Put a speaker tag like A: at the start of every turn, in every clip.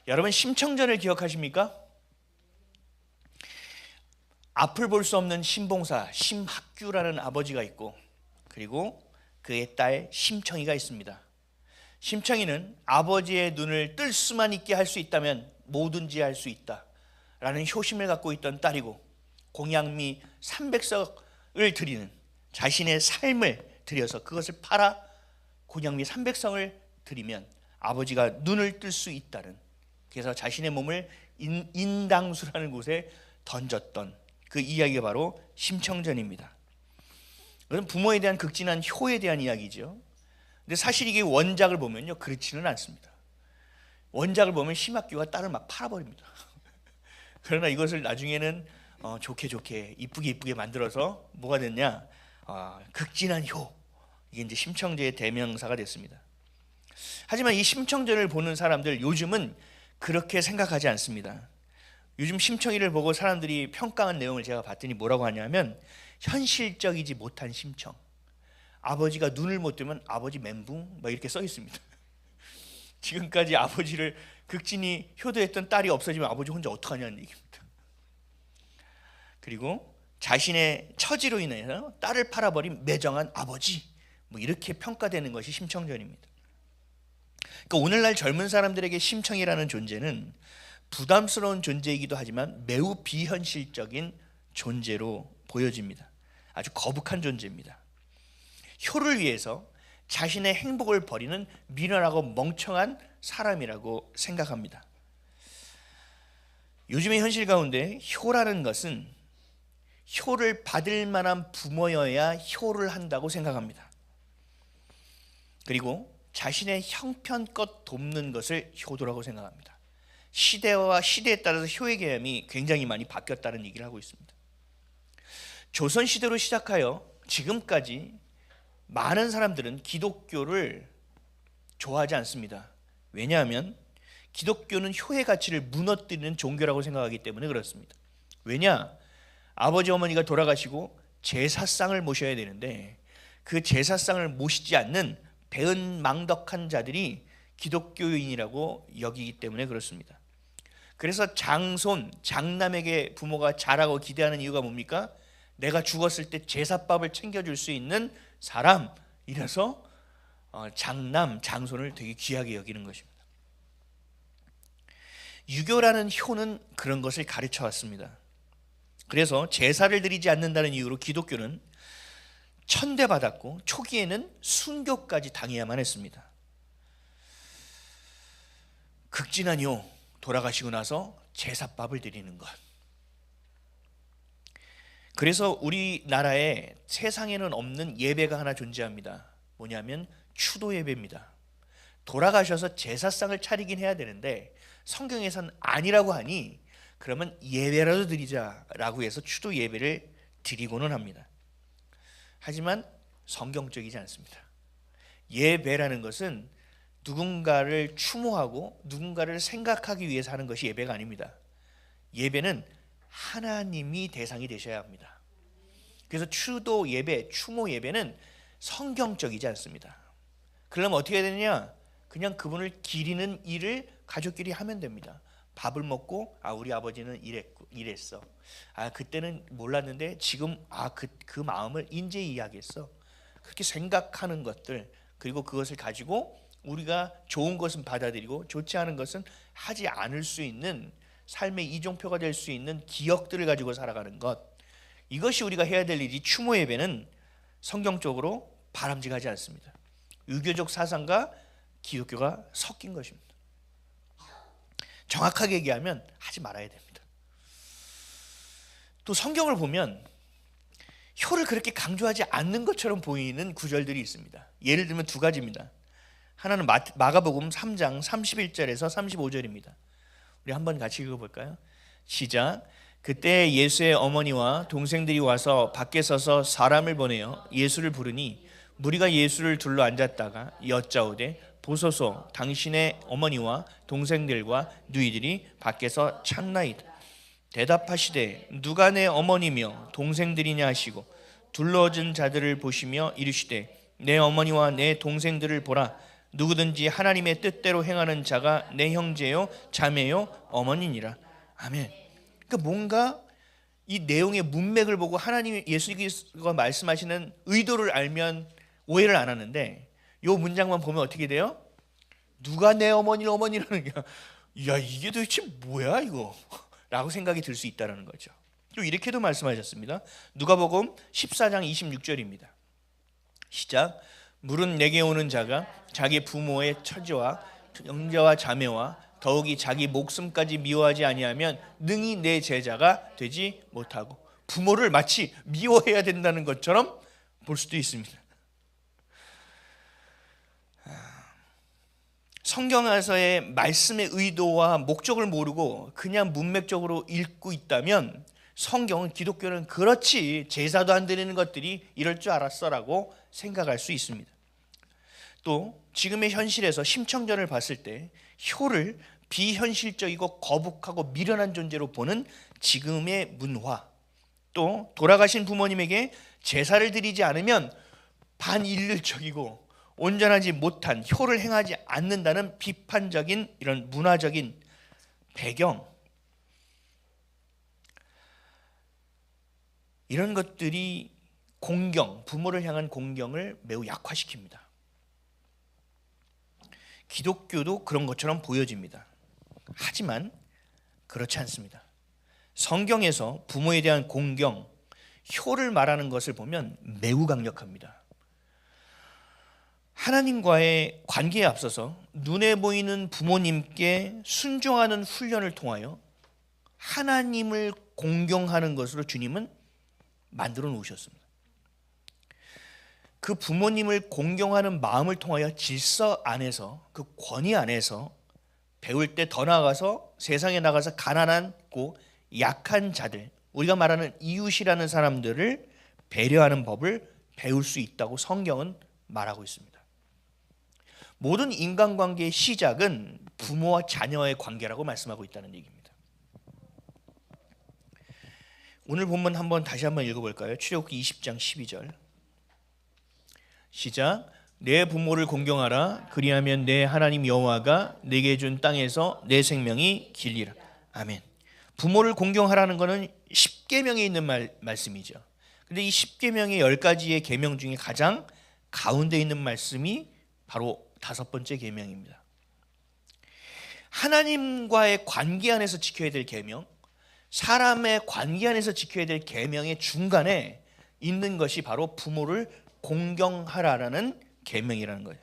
A: 여러분 심청전을 기억하십니까? 앞을 볼 수 없는 신봉사 심학규라는 아버지가 있고, 그리고 그의 딸 심청이가 있습니다. 심청이는 아버지의 눈을 뜰 수만 있게 할 수 있다면 뭐든지 할 수 있다라는 효심을 갖고 있던 딸이고, 공양미 300석을 드리는, 자신의 삶을 들여서 그것을 팔아 공양미 300석을 드리면 아버지가 눈을 뜰 수 있다는, 그래서 자신의 몸을 인당수라는 곳에 던졌던 그 이야기가 바로 심청전입니다. 그건 부모에 대한 극진한 효에 대한 이야기죠. 근데 사실 이게 원작을 보면요, 그렇지는 않습니다. 원작을 보면 심학규가 딸을 막 팔아버립니다. 그러나 이것을 나중에는 좋게 이쁘게 만들어서 뭐가 됐냐, 극진한 효, 이게 이제 심청전의 대명사가 됐습니다. 하지만 이 심청전을 보는 사람들 요즘은 그렇게 생각하지 않습니다. 요즘 심청이를 보고 사람들이 평가한 내용을 제가 봤더니 뭐라고 하냐면, 현실적이지 못한 심청, 아버지가 눈을 못 뜨면 아버지 멘붕, 막 이렇게 써 있습니다. 지금까지 아버지를 극진히 효도했던 딸이 없어지면 아버지 혼자 어떡하냐는 얘기입니다. 그리고 자신의 처지로 인해서 딸을 팔아버린 매정한 아버지, 뭐 이렇게 평가되는 것이 심청전입니다. 그러니까 오늘날 젊은 사람들에게 심청이라는 존재는 부담스러운 존재이기도 하지만 매우 비현실적인 존재로 보여집니다. 아주 거북한 존재입니다. 효를 위해서 자신의 행복을 버리는 미련하고 멍청한 사람이라고 생각합니다. 요즘의 현실 가운데 효라는 것은 효를 받을 만한 부모여야 효를 한다고 생각합니다. 그리고 자신의 형편껏 돕는 것을 효도라고 생각합니다. 시대에 따라서 효의 개념이 굉장히 많이 바뀌었다는 얘기를 하고 있습니다. 조선시대로 시작하여 지금까지 많은 사람들은 기독교를 좋아하지 않습니다. 왜냐하면 기독교는 효의 가치를 무너뜨리는 종교라고 생각하기 때문에 그렇습니다. 왜냐? 아버지 어머니가 돌아가시고 제사상을 모셔야 되는데 그 제사상을 모시지 않는 배은망덕한 자들이 기독교인이라고 여기기 때문에 그렇습니다. 그래서 장손, 장남에게 부모가 잘하고 기대하는 이유가 뭡니까? 내가 죽었을 때 제사밥을 챙겨줄 수 있는 사람이라서 장남, 장손을 되게 귀하게 여기는 것입니다. 유교라는 효는 그런 것을 가르쳐 왔습니다. 그래서 제사를 드리지 않는다는 이유로 기독교는 천대받았고 초기에는 순교까지 당해야만 했습니다. 극진한 효, 돌아가시고 나서 제사밥을 드리는 것. 그래서 우리나라에 세상에는 없는 예배가 하나 존재합니다. 뭐냐면 추도 예배입니다. 돌아가셔서 제사상을 차리긴 해야 되는데 성경에선 아니라고 하니 그러면 예배라도 드리자라고 해서 추도 예배를 드리고는 합니다. 하지만 성경적이지 않습니다. 예배라는 것은 누군가를 추모하고 누군가를 생각하기 위해서 하는 것이 예배가 아닙니다. 예배는 하나님이 대상이 되셔야 합니다. 그래서 추도 예배, 추모 예배는 성경적이지 않습니다. 그러면 어떻게 해야 되느냐? 그냥 그분을 기리는 일을 가족끼리 하면 됩니다. 밥을 먹고 우리 아버지는 이랬어. 그때는 몰랐는데 지금 그 마음을 이제 이해하겠어. 그렇게 생각하는 것들, 그리고 그것을 가지고 우리가 좋은 것은 받아들이고 좋지 않은 것은 하지 않을 수 있는 삶의 이종표가 될 수 있는 기억들을 가지고 살아가는 것, 이것이 우리가 해야 될 일이 추모 예배는 성경적으로 바람직하지 않습니다. 유교적 사상과 기독교가 섞인 것입니다. 정확하게 얘기하면 하지 말아야 됩니다. 또 성경을 보면 효를 그렇게 강조하지 않는 것처럼 보이는 구절들이 있습니다. 예를 들면 두 가지입니다. 하나는 마가복음 3장 31절에서 35절입니다. 우리 한번 같이 읽어볼까요? 시작. 그때 예수의 어머니와 동생들이 와서 밖에 서서 사람을 보내어 예수를 부르니 무리가 예수를 둘러 앉았다가 여짜오되 보소서 당신의 어머니와 동생들과 누이들이 밖에서 찾나이다. 대답하시되 누가 내 어머니며 동생들이냐 하시고 둘러진 자들을 보시며 이르시되 내 어머니와 내 동생들을 보라. 누구든지 하나님의 뜻대로 행하는 자가 내 형제요 자매요 어머니니라. 아멘. 그러니까 뭔가 이 내용의 문맥을 보고 하나님 예수님께서 말씀하시는 의도를 알면 오해를 안 하는데, 이 문장만 보면 어떻게 돼요? 누가 내 어머니라는 게, 야 이게 도대체 뭐야 이거 라고 생각이 들 수 있다는 거죠. 또 이렇게도 말씀하셨습니다. 누가복음 14장 26절입니다. 시작. 물은 내게 오는 자가 자기 부모의 처지와 형제와 자매와 더욱이 자기 목숨까지 미워하지 아니하면 능히 내 제자가 되지 못하고, 부모를 마치 미워해야 된다는 것처럼 볼 수도 있습니다. 성경에서의 말씀의 의도와 목적을 모르고 그냥 문맥적으로 읽고 있다면 성경은, 기독교는 그렇지 제사도 안 드리는 것들이 이럴 줄 알았어라고 생각할 수 있습니다. 또 지금의 현실에서 심청전을 봤을 때 효를 비현실적이고 거북하고 미련한 존재로 보는 지금의 문화, 또 돌아가신 부모님에게 제사를 드리지 않으면 반인륜적이고 온전하지 못한, 효를 행하지 않는다는 비판적인 이런 문화적인 배경, 이런 것들이 공경, 부모를 향한 공경을 매우 약화시킵니다. 기독교도 그런 것처럼 보여집니다. 하지만 그렇지 않습니다. 성경에서 부모에 대한 공경, 효를 말하는 것을 보면 매우 강력합니다. 하나님과의 관계에 앞서서 눈에 보이는 부모님께 순종하는 훈련을 통하여 하나님을 공경하는 것으로 주님은 만들어 놓으셨습니다. 그 부모님을 공경하는 마음을 통하여 질서 안에서, 그 권위 안에서 배울 때 더 나아가서 세상에 나가서 가난하고 약한 자들, 우리가 말하는 이웃이라는 사람들을 배려하는 법을 배울 수 있다고 성경은 말하고 있습니다. 모든 인간관계의 시작은 부모와 자녀의 관계라고 말씀하고 있다는 얘기입니다. 오늘 본문 다시 한번 읽어볼까요? 출애굽기 20장 12절. 시작. 내 부모를 공경하라. 그리하면 내 하나님 여호와가 내게 준 땅에서 내 생명이 길리라. 아멘. 부모를 공경하라는 것은 10계명에 있는 말씀이죠. 근데 이 10계명의 10가지의 계명 중에 가장 가운데 있는 말씀이 바로 5번째 계명입니다. 하나님과의 관계 안에서 지켜야 될 계명, 사람의 관계 안에서 지켜야 될 계명의 중간에 있는 것이 바로 부모를 공경하라라는 계명이라는 거예요.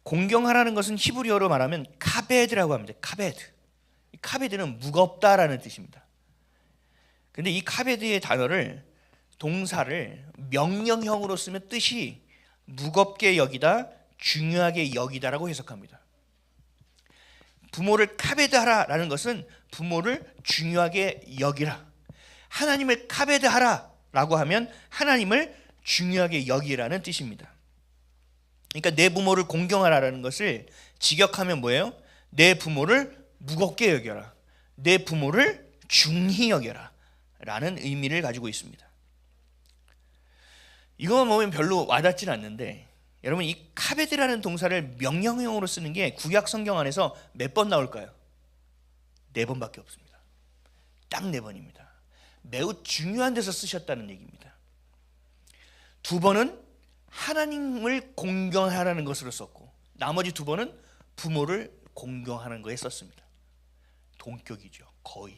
A: 공경하라는 것은 히브리어로 말하면 카베드라고 합니다. 카베드. 카베드는 무겁다라는 뜻입니다. 근데 이 카베드의 단어를, 동사를 명령형으로 쓰면 뜻이 무겁게 여기다, 중요하게 여기다라고 해석합니다. 부모를 카베드하라라는 것은 부모를 중요하게 여기라. 하나님을 카베드하라라고 하면 하나님을 중요하게 여기라는 뜻입니다. 그러니까 내 부모를 공경하라라는 것을 직역하면 뭐예요? 내 부모를 무겁게 여겨라, 내 부모를 중히 여겨라 라는 의미를 가지고 있습니다. 이거 보면 별로 와닿진 않는데, 여러분 이 카베드라는 동사를 명령형으로 쓰는 게 구약 성경 안에서 몇 번 나올까요? 4번밖에 없습니다. 딱 4번입니다. 매우 중요한 데서 쓰셨다는 얘기입니다. 2번은 하나님을 공경하라는 것으로 썼고, 나머지 2번은 부모를 공경하는 거에 썼습니다. 동격이죠. 거의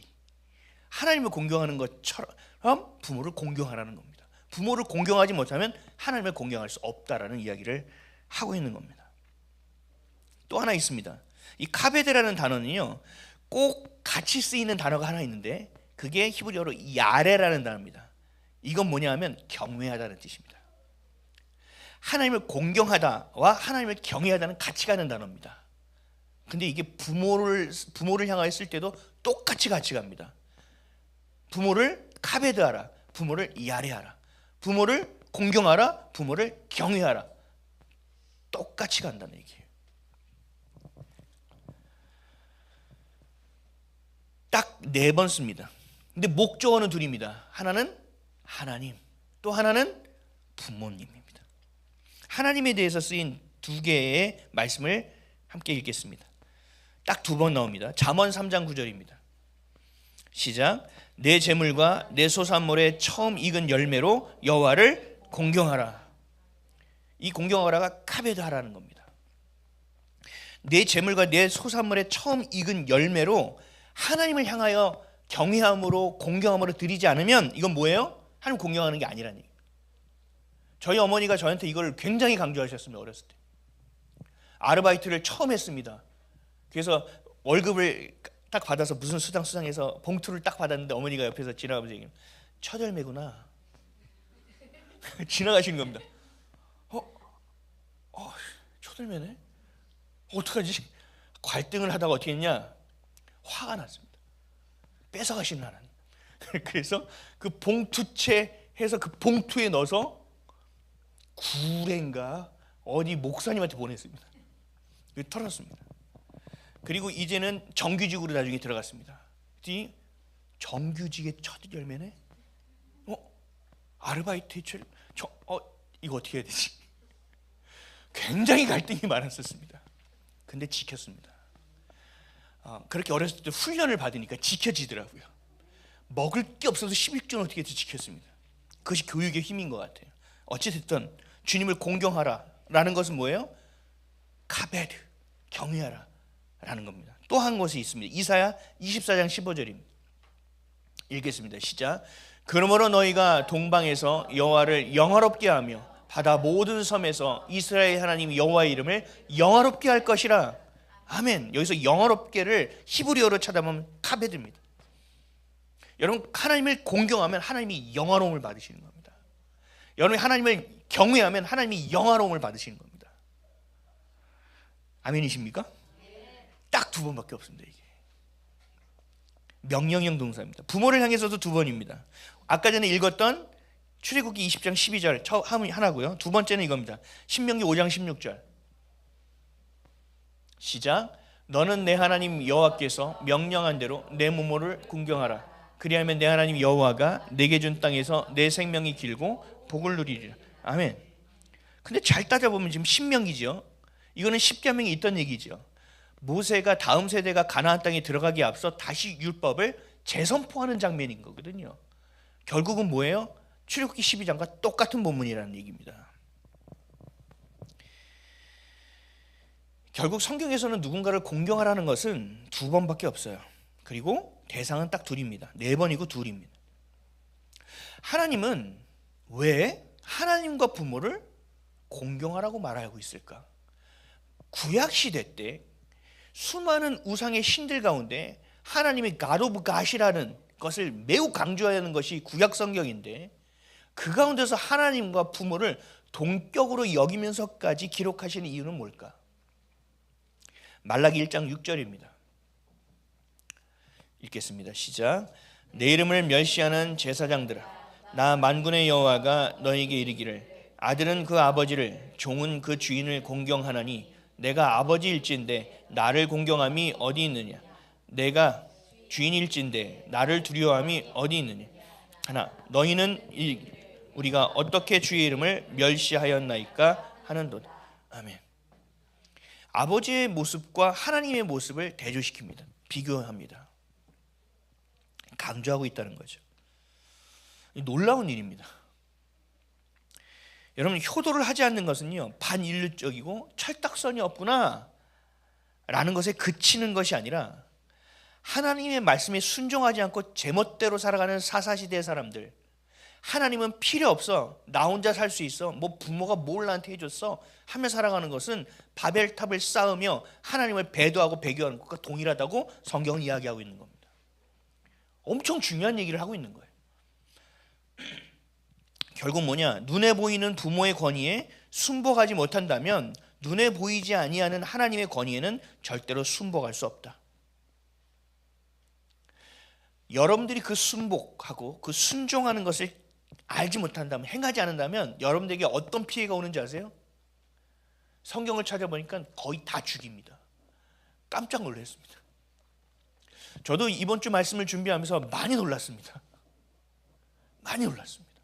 A: 하나님을 공경하는 것처럼 부모를 공경하라는 겁니다. 부모를 공경하지 못하면 하나님을 공경할 수 없다라는 이야기를 하고 있는 겁니다. 또 하나 있습니다. 이 카베드라는 단어는요, 꼭 같이 쓰이는 단어가 하나 있는데 그게 히브리어로 야레라는 단어입니다. 이건 뭐냐면 경외하다는 뜻입니다. 하나님을 공경하다와 하나님을 경외하다는 같이 가는 단어입니다. 근데 이게 부모를 향하여 쓸 때도 똑같이 같이 갑니다. 부모를 카베드하라, 부모를 야레하라, 부모를 공경하라, 부모를 경외하라, 똑같이 간다는 얘기예요. 딱 4번 씁니다. 근데 목적어는 둘입니다. 하나는 하나님, 또 하나는 부모님입니다. 하나님에 대해서 쓰인 두 개의 말씀을 함께 읽겠습니다. 딱 두 번 나옵니다. 잠언 3장 9절입니다. 시작. 내 재물과 내 소산물의 처음 익은 열매로 여호와를 공경하라. 이 공경하라가 카베드하라는 겁니다. 내 재물과 내 소산물의 처음 익은 열매로 하나님을 향하여 경외함으로 공경함으로 드리지 않으면 이건 뭐예요? 하나님 공경하는 게 아니라는 얘기예요. 저희 어머니가 저한테 이걸 굉장히 강조하셨습니다. 어렸을 때 아르바이트를 처음 했습니다. 그래서 월급을 딱 받아서 무슨 수당해서 봉투를 딱 받았는데 어머니가 옆에서 지나가면서 얘기해요. 첫 열매구나. 지나가시는 겁니다. 첫 열매네? 어떡하지? 갈등을 하다가 어떻게 했냐? 화가 났습니다. 뺏어가시는 하나님. 그래서 그 봉투채 해서 그 봉투에 넣어서 구례인가 어디 목사님한테 보냈습니다. 털었습니다. 그리고 이제는 정규직으로 나중에 들어갔습니다. 정규직의 첫 열매네? 아르바이트 이거 어떻게 해야 되지? 굉장히 갈등이 많았었습니다. 근데 지켰습니다. 그렇게 어렸을 때 훈련을 받으니까 지켜지더라고요. 먹을 게 없어서 11조는 어떻게 지켰습니다. 그것이 교육의 힘인 것 같아요. 어찌됐든 주님을 공경하라 라는 것은 뭐예요? 카베드, 경외하라 라는 겁니다. 또 한 것이 있습니다. 이사야 24장 15절입니다. 읽겠습니다. 시작. 그러므로 너희가 동방에서 여호와를 영화롭게 하며 바다 모든 섬에서 이스라엘 하나님 여호와의 이름을 영화롭게 할 것이라. 아멘. 여기서 영화롭게를 히브리어로 찾아보면 카베드입니다. 여러분 하나님을 공경하면 하나님이 영화로움을 받으시는 겁니다. 여러분이 하나님을 경외하면 하나님이 영화로움을 받으시는 겁니다. 아멘이십니까? 딱 두 번밖에 없습니다. 이게 명령형 동사입니다. 부모를 향해서도 두 번입니다. 아까 전에 읽었던 출애굽기 20장 12절 하나고요. 두 번째는 이겁니다. 신명기 5장 16절. 시작. 너는 내 하나님 여호와께서 명령한 대로 내 부모를 공경하라. 그리하면 내 하나님 여호와가 내게 준 땅에서 내 생명이 길고 복을 누리리라. 아멘. 근데 잘 따져보면 지금 신명기죠. 이거는 십계명이 있던 얘기죠. 모세가 다음 세대가 가나안 땅에 들어가기에 앞서 다시 율법을 재선포하는 장면인 거거든요. 결국은 뭐예요? 출애굽기 12장과 똑같은 본문이라는 얘기입니다. 결국 성경에서는 누군가를 공경하라는 것은 두 번밖에 없어요. 그리고 대상은 딱 둘입니다. 네 번이고 둘입니다. 하나님은 왜 하나님과 부모를 공경하라고 말하고 있을까? 구약시대 때 수많은 우상의 신들 가운데 하나님의 God of God이라는 것을 매우 강조하는 것이 구약 성경인데 그 가운데서 하나님과 부모를 동격으로 여기면서까지 기록하시는 이유는 뭘까? 말라기 1장 6절입니다. 읽겠습니다. 시작. 내 이름을 멸시하는 제사장들아, 나 만군의 여호와가 너에게 이르기를 아들은 그 아버지를 종은 그 주인을 공경하나니 내가 아버지일진데 나를 공경함이 어디 있느냐? 내가 주인일진데 나를 두려워함이 어디 있느냐? 하나, 너희는 우리가 어떻게 주의 이름을 멸시하였나이까 하는도다. 아멘. 아버지의 모습과 하나님의 모습을 대조시킵니다. 비교합니다. 강조하고 있다는 거죠. 놀라운 일입니다. 여러분 효도를 하지 않는 것은요 반인륜적이고 철딱선이 없구나 라는 것에 그치는 것이 아니라 하나님의 말씀에 순종하지 않고 제멋대로 살아가는 사사시대의 사람들, 하나님은 필요 없어, 나 혼자 살 수 있어, 뭐 부모가 뭘 나한테 해줬어 하며 살아가는 것은 바벨탑을 쌓으며 하나님을 배도하고 배교하는 것과 동일하다고 성경은 이야기하고 있는 겁니다. 엄청 중요한 얘기를 하고 있는 거예요. 결국 뭐냐? 눈에 보이는 부모의 권위에 순복하지 못한다면 눈에 보이지 아니하는 하나님의 권위에는 절대로 순복할 수 없다. 여러분들이 그 순복하고 그 순종하는 것을 알지 못한다면, 행하지 않는다면 여러분들에게 어떤 피해가 오는지 아세요? 성경을 찾아보니까 거의 다 죽입니다. 깜짝 놀랐습니다. 저도 이번 주 말씀을 준비하면서 많이 놀랐습니다. 많이 놀랐습니다.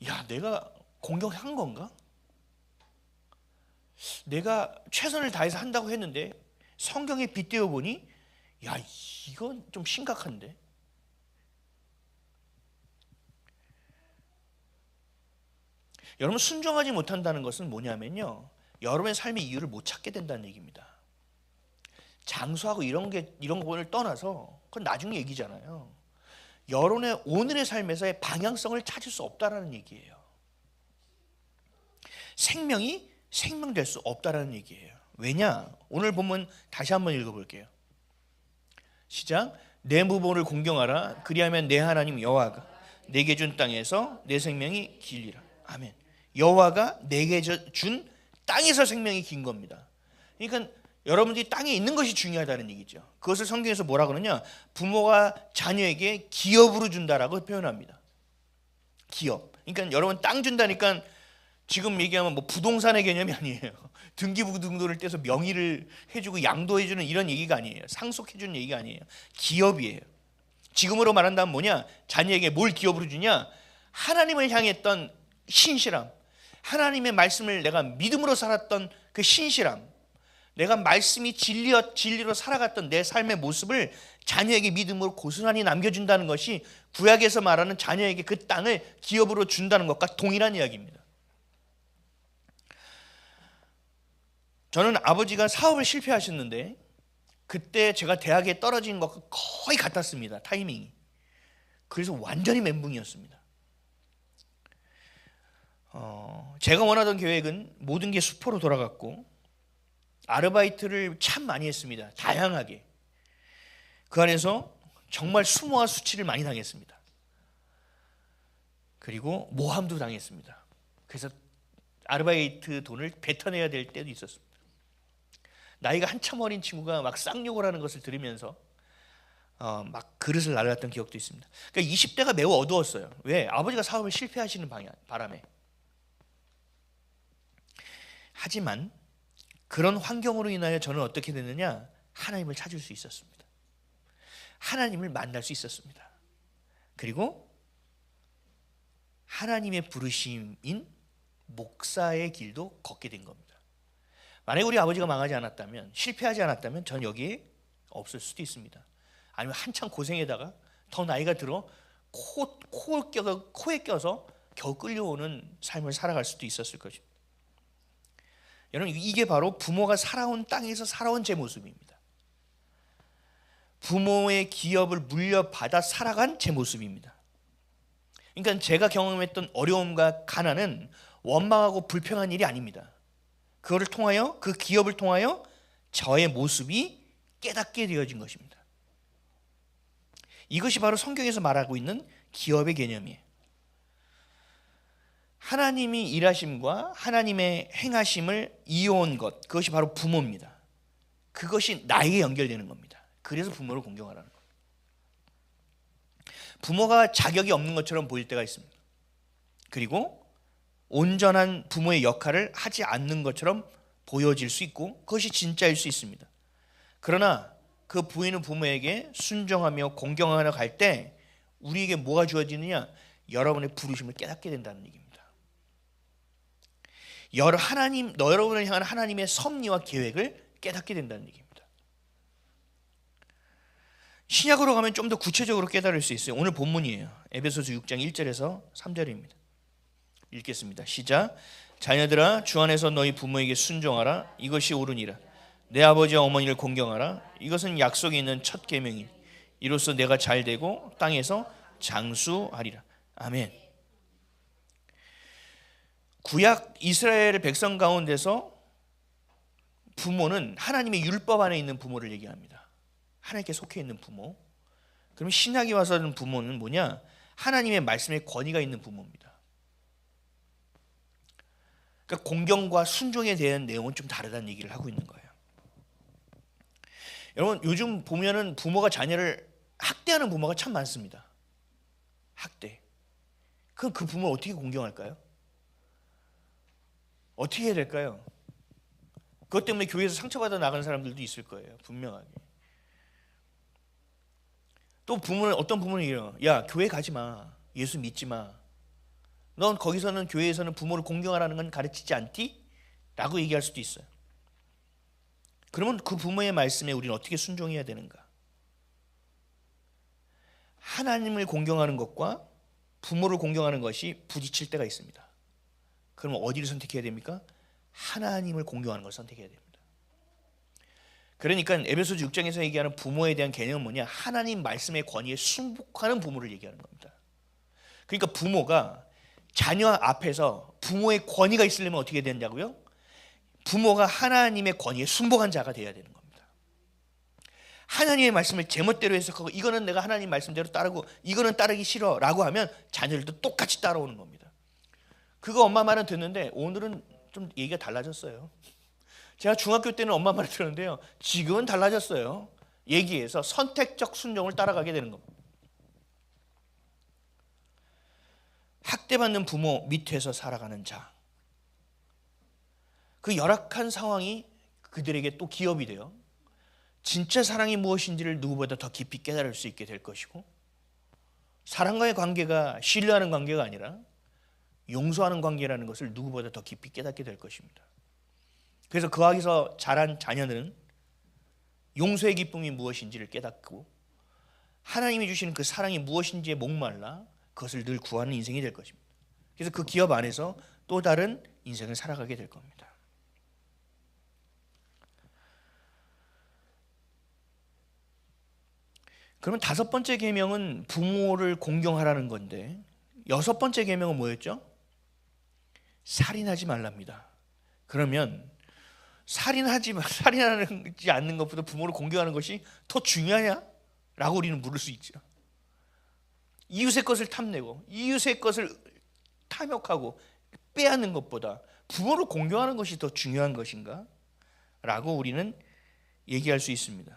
A: 야, 내가 공경한 건가? 내가 최선을 다해서 한다고 했는데 성경에 빗대어 보니 야, 이건 좀 심각한데. 여러분, 순종하지 못한다는 것은 뭐냐면요, 여러분의 삶의 이유를 못 찾게 된다는 얘기입니다. 장수하고 이런 거를 떠나서 그건 나중 얘기잖아요. 여러분의 오늘의 삶에서의 방향성을 찾을 수 없다라는 얘기예요. 생명이 생명될 수 없다라는 얘기예요. 왜냐? 오늘 본문 다시 한번 읽어볼게요. 시작. 내 무보를 공경하라. 그리하면 내 하나님 여호와가 내게 준 땅에서 내 생명이 길리라. 아멘. 여호와가 내게 준 땅에서 생명이 긴 겁니다. 그러니까 여러분들이 땅에 있는 것이 중요하다는 얘기죠. 그것을 성경에서 뭐라 그러냐? 부모가 자녀에게 기업으로 준다라고 표현합니다. 기업. 그러니까 여러분 땅 준다니까 지금 얘기하면 뭐 부동산의 개념이 아니에요. 등기부등본을 떼서 명의를 해주고 양도해주는 이런 얘기가 아니에요. 상속해주는 얘기가 아니에요. 기업이에요. 지금으로 말한다면 뭐냐? 자녀에게 뭘 기업으로 주냐? 하나님을 향했던 신실함, 하나님의 말씀을 내가 믿음으로 살았던 그 신실함, 내가 말씀이 진리로 살아갔던 내 삶의 모습을 자녀에게 믿음으로 고스란히 남겨준다는 것이 구약에서 말하는 자녀에게 그 땅을 기업으로 준다는 것과 동일한 이야기입니다. 저는 아버지가 사업을 실패하셨는데 그때 제가 대학에 떨어진 것과 거의 같았습니다. 타이밍이. 그래서 완전히 멘붕이었습니다. 제가 원하던 계획은 모든 게 수포로 돌아갔고 아르바이트를 참 많이 했습니다. 다양하게. 그 안에서 정말 수모와 수치를 많이 당했습니다. 그리고 모함도 당했습니다. 그래서 아르바이트 돈을 뱉어내야 될 때도 있었습니다. 나이가 한참 어린 친구가 막 쌍욕을 하는 것을 들으면서 막 그릇을 날렸던 기억도 있습니다. 그러니까 20대가 매우 어두웠어요. 왜? 아버지가 사업을 실패하시는 바람에. 하지만 그런 환경으로 인하여 저는 어떻게 됐느냐? 하나님을 찾을 수 있었습니다. 하나님을 만날 수 있었습니다. 그리고 하나님의 부르심인 목사의 길도 걷게 된 겁니다. 만약에 우리 아버지가 망하지 않았다면, 실패하지 않았다면 전 여기에 없을 수도 있습니다. 아니면 한참 고생에다가 더 나이가 들어 코에 껴서 겨우 끌려오는 삶을 살아갈 수도 있었을 것입니다. 여러분, 이게 바로 부모가 살아온 땅에서 살아온 제 모습입니다. 부모의 기업을 물려받아 살아간 제 모습입니다. 그러니까 제가 경험했던 어려움과 가난은 원망하고 불평한 일이 아닙니다. 그거를 통하여, 그 기업을 통하여 저의 모습이 깨닫게 되어진 것입니다. 이것이 바로 성경에서 말하고 있는 기업의 개념이에요. 하나님이 일하심과 하나님의 행하심을 이어온 것, 그것이 바로 부모입니다. 그것이 나에게 연결되는 겁니다. 그래서 부모를 공경하라는 겁니다. 부모가 자격이 없는 것처럼 보일 때가 있습니다. 그리고 온전한 부모의 역할을 하지 않는 것처럼 보여질 수 있고 그것이 진짜일 수 있습니다. 그러나 그 보이는 부모에게 순종하며 공경하며 갈 때 우리에게 뭐가 주어지느냐? 여러분의 부르심을 깨닫게 된다는 얘기입니다. 여러분을 향한 하나님의 섭리와 계획을 깨닫게 된다는 얘기입니다. 신약으로 가면 좀 더 구체적으로 깨달을 수 있어요. 오늘 본문이에요. 에베소서 6장 1절에서 3절입니다. 읽겠습니다. 시작. 자녀들아, 주 안에서 너희 부모에게 순종하라. 이것이 옳으니라. 내 아버지와 어머니를 공경하라. 이것은 약속이 있는 첫 계명이니 이로써 내가 잘되고 땅에서 장수하리라. 아멘. 구약 이스라엘 백성 가운데서 부모는 하나님의 율법 안에 있는 부모를 얘기합니다. 하나님께 속해 있는 부모. 그럼 신약이 와서는 부모는 뭐냐? 하나님의 말씀에 권위가 있는 부모입니다. 그러니까 공경과 순종에 대한 내용은 좀 다르다는 얘기를 하고 있는 거예요. 여러분, 요즘 보면은 부모가 자녀를 학대하는 부모가 참 많습니다. 학대. 그럼 그 부모를 어떻게 공경할까요? 어떻게 해야 될까요? 그것 때문에 교회에서 상처받아 나가는 사람들도 있을 거예요. 분명하게. 또 부모는, 어떤 부모는 이래요. 야, 교회 가지 마. 예수 믿지 마. 넌 거기서는, 교회에서는 부모를 공경하라는 건 가르치지 않디? 라고 얘기할 수도 있어요. 그러면 그 부모의 말씀에 우리는 어떻게 순종해야 되는가? 하나님을 공경하는 것과 부모를 공경하는 것이 부딪힐 때가 있습니다. 그러면 어디를 선택해야 됩니까? 하나님을 공경하는 걸 선택해야 됩니다. 그러니까 에베소서 6장에서 얘기하는 부모에 대한 개념은 뭐냐? 하나님 말씀의 권위에 순복하는 부모를 얘기하는 겁니다. 그러니까 부모가 자녀 앞에서 부모의 권위가 있으려면 어떻게 된다고요? 부모가 하나님의 권위에 순복한 자가 되어야 되는 겁니다. 하나님의 말씀을 제멋대로 해석하고 이거는 내가 하나님 말씀대로 따르고 이거는 따르기 싫어 라고 하면 자녀들도 똑같이 따라오는 겁니다. 그거 엄마 말은 듣는데 오늘은 좀 얘기가 달라졌어요. 제가 중학교 때는 엄마 말을 들었는데요, 지금은 달라졌어요. 얘기해서 선택적 순종을 따라가게 되는 겁니다. 학대받는 부모 밑에서 살아가는 자, 그 열악한 상황이 그들에게 또 기업이 돼요. 진짜 사랑이 무엇인지를 누구보다 더 깊이 깨달을 수 있게 될 것이고, 사랑과의 관계가 신뢰하는 관계가 아니라 용서하는 관계라는 것을 누구보다 더 깊이 깨닫게 될 것입니다. 그래서 그 안에서 자란 자녀들은 용서의 기쁨이 무엇인지를 깨닫고 하나님이 주시는 그 사랑이 무엇인지에 목말라 그것을 늘 구하는 인생이 될 것입니다. 그래서 그 기업 안에서 또 다른 인생을 살아가게 될 겁니다. 그러면 다섯 번째 계명은 부모를 공경하라는 건데, 여섯 번째 계명은 뭐였죠? 살인하지 말랍니다. 그러면 살인하지 않는 것보다 부모를 공경하는 것이 더 중요하냐? 라고 우리는 물을 수 있죠. 이웃의 것을 탐내고 이웃의 것을 탐욕하고 빼앗는 것보다 부모를 공경하는 것이 더 중요한 것인가? 라고 우리는 얘기할 수 있습니다.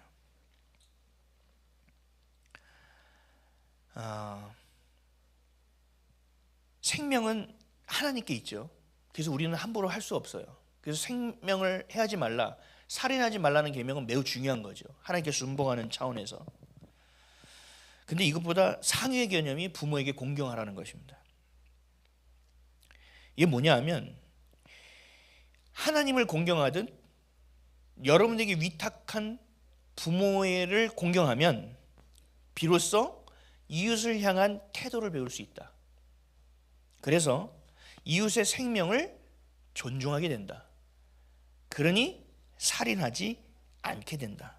A: 생명은 하나님께 있죠. 그래서 우리는 함부로 할 수 없어요. 그래서 생명을 해하지 말라, 살인하지 말라는 계명은 매우 중요한 거죠. 하나님께 순종하는 차원에서. 근데 이것보다 상위의 개념이 부모에게 공경하라는 것입니다. 이게 뭐냐 하면, 하나님을 공경하듯 여러분에게 위탁한 부모를 공경하면 비로소 이웃을 향한 태도를 배울 수 있다. 그래서 이웃의 생명을 존중하게 된다. 그러니 살인하지 않게 된다.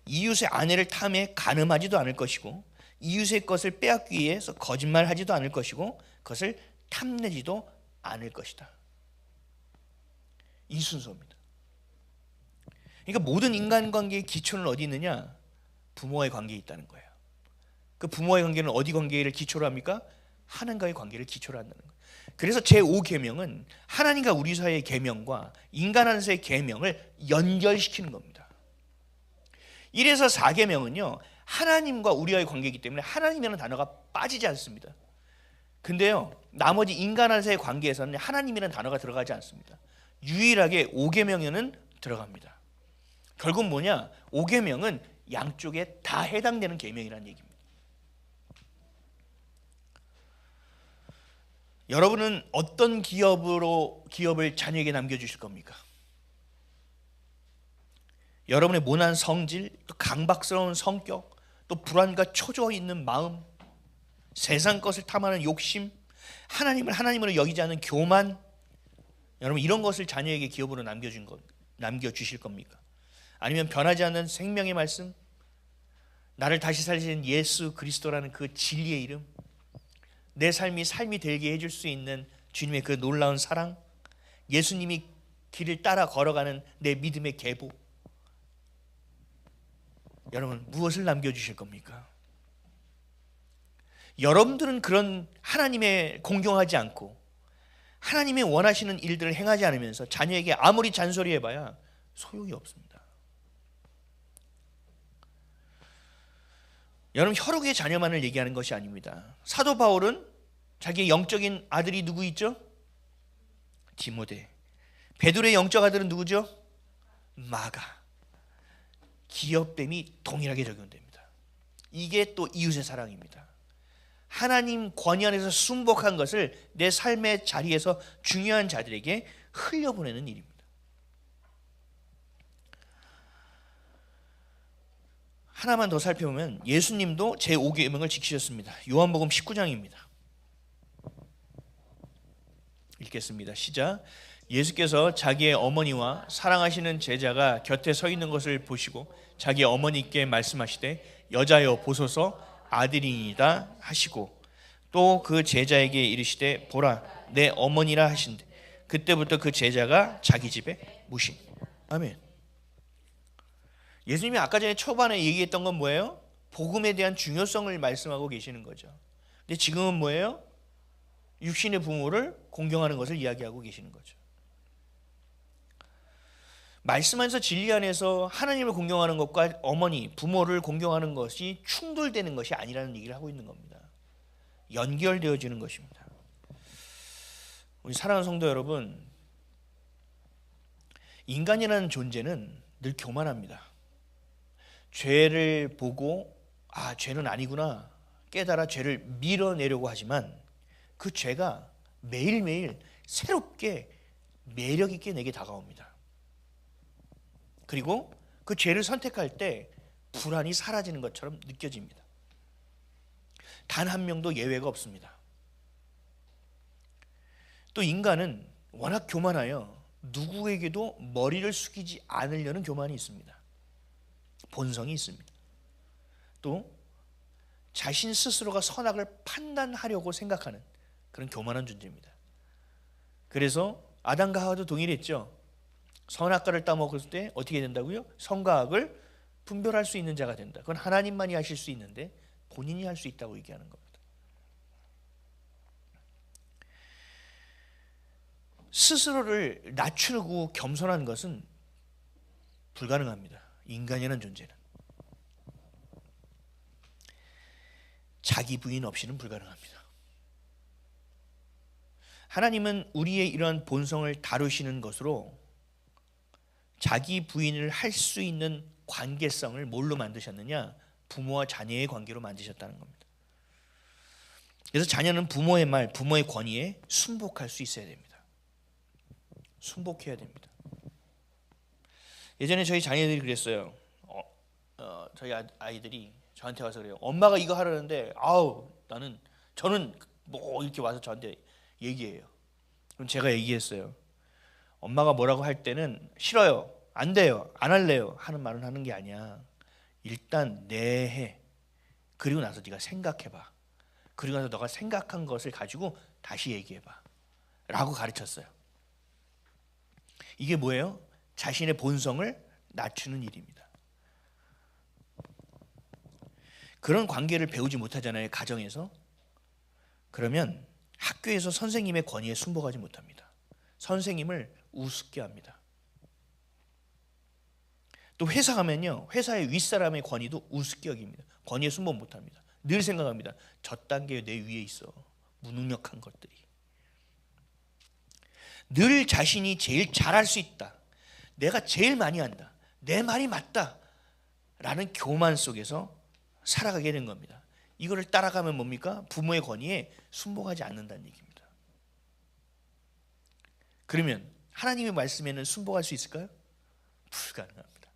A: 이웃의 아내를 탐해 간음하지도 않을 것이고, 이웃의 것을 빼앗기 위해서 거짓말하지도 않을 것이고, 그것을 탐내지도 않을 것이다. 이 순서입니다. 그러니까 모든 인간관계의 기초는 어디 있느냐? 부모와의 관계에 있다는 거예요. 그 부모와의 관계는 어디 관계를 기초로 합니까? 하나님과의 관계를 기초로 한다는 거예요. 그래서 제5계명은 하나님과 우리 사이의 계명과 인간 안에서의 계명을 연결시키는 겁니다. 1에서 4계명은요, 하나님과 우리와의 관계이기 때문에 하나님이라는 단어가 빠지지 않습니다. 근데요, 나머지 인간 안에서의 관계에서는 하나님이라는 단어가 들어가지 않습니다. 유일하게 5계명에는 들어갑니다. 결국 뭐냐? 5계명은 양쪽에 다 해당되는 계명이라는 얘기입니다. 여러분은 어떤 기업을 자녀에게 남겨주실 겁니까? 여러분의 모난 성질, 또 강박스러운 성격, 또 불안과 초조해 있는 마음, 세상 것을 탐하는 욕심, 하나님을 하나님으로 여기지 않는 교만, 여러분 이런 것을 자녀에게 기업으로 남겨주실 겁니까? 아니면 변하지 않는 생명의 말씀, 나를 다시 살리신 예수 그리스도라는 그 진리의 이름, 내 삶이 되게 해줄 수 있는 주님의 그 놀라운 사랑, 예수님이 길을 따라 걸어가는 내 믿음의 계보, 여러분 무엇을 남겨주실 겁니까? 여러분들은 그런 하나님의 공경하지 않고 하나님의 원하시는 일들을 행하지 않으면서 자녀에게 아무리 잔소리해봐야 소용이 없습니다. 여러분 혈육의 자녀만을 얘기하는 것이 아닙니다. 사도 바울은 자기의 영적인 아들이 누구 있죠? 디모데. 베드로의 영적 아들은 누구죠? 마가. 기업됨이 동일하게 적용됩니다. 이게 또 이웃의 사랑입니다. 하나님 권위 안에서 순복한 것을 내 삶의 자리에서 중요한 자들에게 흘려보내는 일입니다. 하나만 더 살펴보면 예수님도 제5계명을 지키셨습니다. 요한복음 19장입니다. 읽겠습니다. 시작. 예수께서 자기의 어머니와 사랑하시는 제자가 곁에 서 있는 것을 보시고 자기 어머니께 말씀하시되 여자여 보소서 아들이니이다 하시고 또 그 제자에게 이르시되 보라 내 어머니라 하신대 그때부터 그 제자가 자기 집에 무신. 아멘. 예수님이 아까 전에 초반에 얘기했던 건 뭐예요? 복음에 대한 중요성을 말씀하고 계시는 거죠. 근데 지금은 뭐예요? 육신의 부모를 공경하는 것을 이야기하고 계시는 거죠. 말씀 안에서 진리 안에서 하나님을 공경하는 것과 어머니, 부모를 공경하는 것이 충돌되는 것이 아니라는 얘기를 하고 있는 겁니다. 연결되어지는 것입니다. 우리 사랑하는 성도 여러분, 인간이라는 존재는 늘 교만합니다. 죄를 보고 죄는 아니구나 깨달아 죄를 밀어내려고 하지만 그 죄가 매일매일 새롭게 매력 있게 내게 다가옵니다. 그리고 그 죄를 선택할 때 불안이 사라지는 것처럼 느껴집니다. 단 한 명도 예외가 없습니다. 또 인간은 워낙 교만하여 누구에게도 머리를 숙이지 않으려는 교만이 있습니다. 본성이 있습니다. 또 자신 스스로가 선악을 판단하려고 생각하는 그런 교만한 존재입니다. 그래서 아담과 하와도 동일했죠. 선악과를 따먹을 때 어떻게 된다고요? 선과 악을 분별할 수 있는 자가 된다. 그건 하나님만이 하실 수 있는데 본인이 할 수 있다고 얘기하는 겁니다. 스스로를 낮추고 겸손한 것은 불가능합니다. 인간이라는 존재는 자기 부인 없이는 불가능합니다. 하나님은 우리의 이러한 본성을 다루시는 것으로 자기 부인을 할 수 있는 관계성을 뭘로 만드셨느냐? 부모와 자녀의 관계로 만드셨다는 겁니다. 그래서 자녀는 부모의 말, 부모의 권위에 순복할 수 있어야 됩니다. 순복해야 됩니다. 예전에 저희 자녀들이 그랬어요. 저희 아이들이 저한테 와서 그래요. 엄마가 이거 하라는데 저는 뭐 이렇게 와서 저한테 얘기해요. 그럼 제가 얘기했어요. 엄마가 뭐라고 할 때는 싫어요, 안 돼요, 안 할래요 하는 말은 하는 게 아니야. 일단 네 해. 그리고 나서 네가 생각해봐. 그리고 나서 너가 생각한 것을 가지고 다시 얘기해봐 라고 가르쳤어요. 이게 뭐예요? 자신의 본성을 낮추는 일입니다. 그런 관계를 배우지 못하잖아요, 가정에서. 그러면 학교에서 선생님의 권위에 순복하지 못합니다. 선생님을 우습게 합니다. 또 회사 가면요, 회사의 윗사람의 권위도 우습게 여깁니다. 권위에 순복 못합니다. 늘 생각합니다. 저 단계 내 위에 있어, 무능력한 것들이. 늘 자신이 제일 잘할 수 있다, 내가 제일 많이 한다, 내 말이 맞다 라는 교만 속에서 살아가게 된 겁니다. 이거를 따라가면 뭡니까? 부모의 권위에 순복하지 않는다는 얘기입니다. 그러면 하나님의 말씀에는 순복할 수 있을까요? 불가능합니다.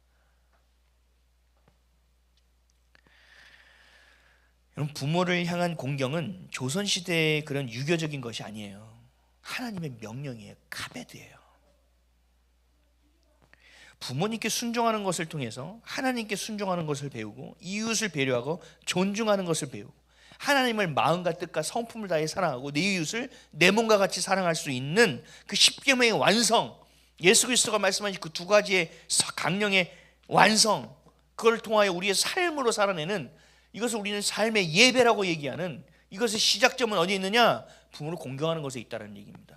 A: 여러분, 부모를 향한 공경은 조선시대의 그런 유교적인 것이 아니에요. 하나님의 명령이에요. 카베드예요. 부모님께 순종하는 것을 통해서 하나님께 순종하는 것을 배우고 이웃을 배려하고 존중하는 것을 배우고 하나님을 마음과 뜻과 성품을 다해 사랑하고 내 이웃을 내 몸과 같이 사랑할 수 있는 그 십계명의 완성, 예수 그리스도가 말씀하신 그 두 가지의 강령의 완성, 그걸 통하여 우리의 삶으로 살아내는, 이것을 우리는 삶의 예배라고 얘기하는, 이것의 시작점은 어디에 있느냐? 부모를 공경하는 것에 있다는 얘기입니다.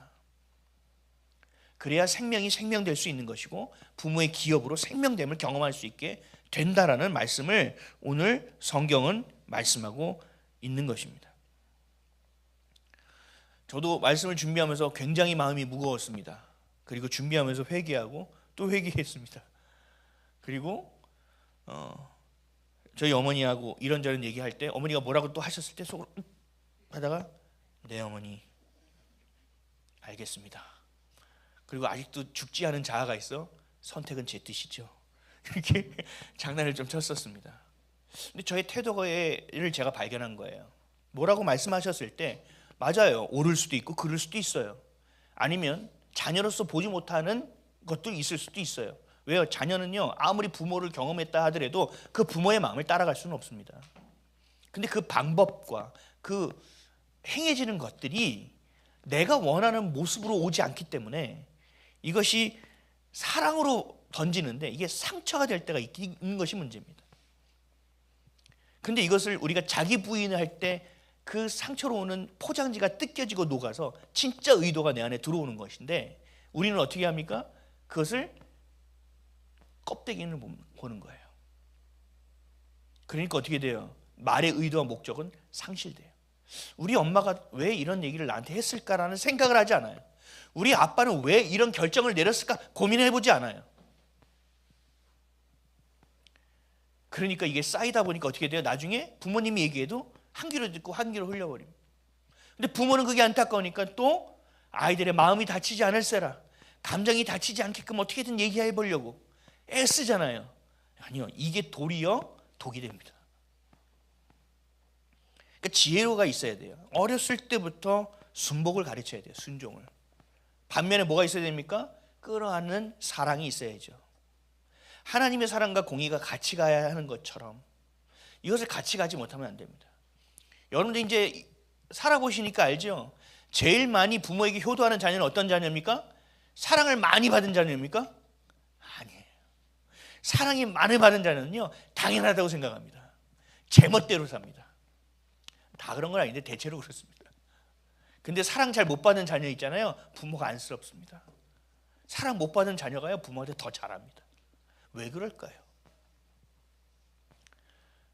A: 그래야 생명이 생명될 수 있는 것이고 부모의 기업으로 생명됨을 경험할 수 있게 된다라는 말씀을 오늘 성경은 말씀하고 있는 것입니다. 저도 말씀을 준비하면서 굉장히 마음이 무거웠습니다. 그리고 준비하면서 회개하고 또 회개했습니다. 그리고 저희 어머니하고 이런저런 얘기할 때 어머니가 뭐라고 또 하셨을 때 속으로 하다가 네 어머니 알겠습니다. 그리고 아직도 죽지 않은 자아가 있어. 선택은 제 뜻이죠. 이렇게 장난을 좀 쳤었습니다. 근데 저의 태도를 제가 발견한 거예요. 뭐라고 말씀하셨을 때 맞아요. 옳을 수도 있고 그럴 수도 있어요. 아니면 자녀로서 보지 못하는 것도 있을 수도 있어요. 왜요? 자녀는요, 아무리 부모를 경험했다 하더라도 그 부모의 마음을 따라갈 수는 없습니다. 근데 그 방법과 그 행해지는 것들이 내가 원하는 모습으로 오지 않기 때문에 이것이 사랑으로 던지는데 이게 상처가 될 때가 있는 것이 문제입니다. 근데 이것을 우리가 자기 부인을 할 때 그 상처로 오는 포장지가 뜯겨지고 녹아서 진짜 의도가 내 안에 들어오는 것인데 우리는 어떻게 합니까? 그것을 껍데기를 보는 거예요. 그러니까 어떻게 돼요? 말의 의도와 목적은 상실돼요. 우리 엄마가 왜 이런 얘기를 나한테 했을까라는 생각을 하지 않아요. 우리 아빠는 왜 이런 결정을 내렸을까 고민해보지 않아요. 그러니까 이게 쌓이다 보니까 어떻게 돼요? 나중에 부모님이 얘기해도 한 귀로 듣고 한 귀로 흘려버립니다. 근데 부모는 그게 안타까우니까 또 아이들의 마음이 다치지 않을세라, 감정이 다치지 않게끔 어떻게든 얘기해 보려고 애쓰잖아요. 아니요, 이게 도리어 독이 됩니다. 그러니까 지혜로가 있어야 돼요. 어렸을 때부터 순복을 가르쳐야 돼요. 순종을. 반면에 뭐가 있어야 됩니까? 끌어안는 사랑이 있어야죠. 하나님의 사랑과 공의가 같이 가야 하는 것처럼 이것을 같이 가지 못하면 안 됩니다. 여러분들 이제 살아보시니까 알죠? 제일 많이 부모에게 효도하는 자녀는 어떤 자녀입니까? 사랑을 많이 받은 자녀입니까? 아니에요. 사랑이 많이 받은 자녀는요, 당연하다고 생각합니다. 제멋대로 삽니다. 다 그런 건 아닌데 대체로 그렇습니다. 근데 사랑 잘 못 받은 자녀 있잖아요. 부모가 안쓰럽습니다. 사랑 못 받은 자녀가요, 부모한테 더 잘합니다. 왜 그럴까요?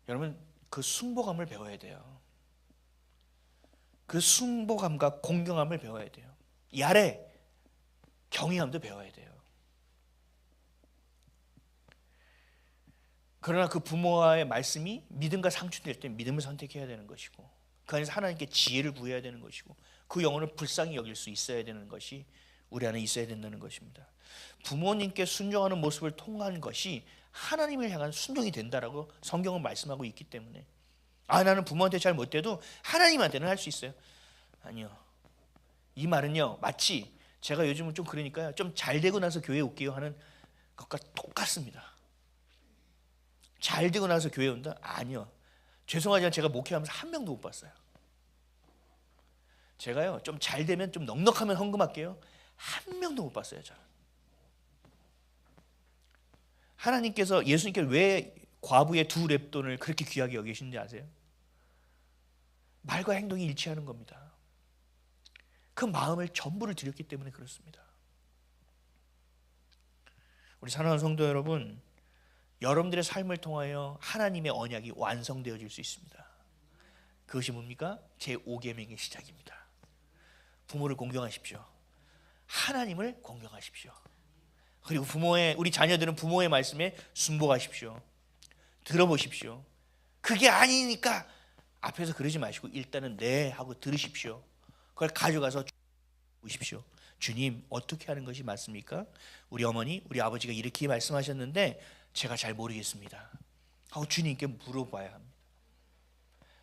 A: 여러분, 그 순복함을 배워야 돼요. 그 순복함과 공경함을 배워야 돼요. 이 아래 경외함도 배워야 돼요. 그러나 그 부모와의 말씀이 믿음과 상충될 때 믿음을 선택해야 되는 것이고, 그 안에서 하나님께 지혜를 구해야 되는 것이고, 그 영혼을 불쌍히 여길 수 있어야 되는 것이 우리 안에 있어야 된다는 것입니다. 부모님께 순종하는 모습을 통한 것이 하나님을 향한 순종이 된다라고 성경은 말씀하고 있기 때문에, 나는 부모한테 잘 못돼도 하나님한테는 할 수 있어요. 아니요. 이 말은요, 마치 제가 요즘은 좀 그러니까요, 좀 잘 되고 나서 교회 올게요 하는 것과 똑같습니다. 잘 되고 나서 교회 온다? 아니요. 죄송하지만 제가 목회하면서 한 명도 못 봤어요. 제가요, 좀 잘 되면 좀 넉넉하면 헌금할게요. 한 명도 못 봤어요, 저는. 하나님께서, 예수님께 왜 과부의 2 렙돈을 그렇게 귀하게 여기시는지 아세요? 말과 행동이 일치하는 겁니다. 그 마음을 전부를 드렸기 때문에 그렇습니다. 우리 사랑하는 성도 여러분, 여러분들의 삶을 통하여 하나님의 언약이 완성되어질 수 있습니다. 그것이 뭡니까? 제5계명의 시작입니다. 부모를 공경하십시오. 하나님을 공경하십시오. 그리고 우리 자녀들은 부모의 말씀에 순복하십시오. 들어보십시오. 그게 아니니까 앞에서 그러지 마시고 일단은 네 하고 들으십시오. 그걸 가져가서 보십시오. 주님, 어떻게 하는 것이 맞습니까? 우리 어머니, 우리 아버지가 이렇게 말씀하셨는데 제가 잘 모르겠습니다 하고 주님께 물어봐야 합니다.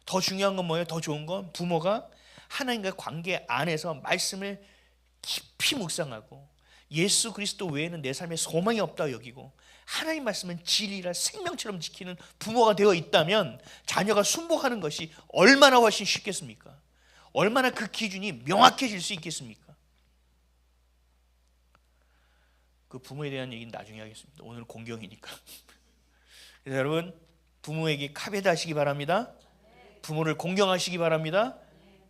A: 더 중요한 건 뭐예요? 더 좋은 건 부모가 하나님과 관계 안에서 말씀을 깊이 묵상하고 예수 그리스도 외에는 내 삶에 소망이 없다고 여기고 하나님 말씀은 진리라 생명처럼 지키는 부모가 되어 있다면 자녀가 순복하는 것이 얼마나 훨씬 쉽겠습니까? 얼마나 그 기준이 명확해질 수 있겠습니까? 그 부모에 대한 얘기는 나중에 하겠습니다. 오늘 공경이니까. 그래서 여러분, 부모에게 카베다 하시기 바랍니다. 부모를 공경하시기 바랍니다.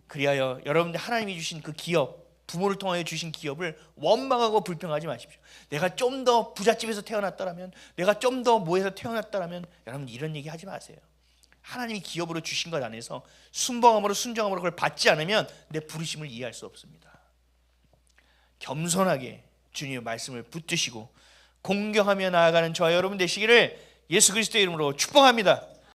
A: 그리하여 여러분들 하나님이 주신 그 기업, 부모를 통하여 주신 기업을 원망하고 불평하지 마십시오. 내가 좀 더 부잣집에서 태어났더라면, 내가 좀 더 뭐에서 태어났더라면, 여러분 이런 얘기 하지 마세요. 하나님이 기업으로 주신 것 안에서 순봉함으로 순종함으로 그걸 받지 않으면 내 부르심을 이해할 수 없습니다. 겸손하게 주님의 말씀을 붙드시고 공경하며 나아가는 저와 여러분 되시기를 예수 그리스도의 이름으로 축복합니다.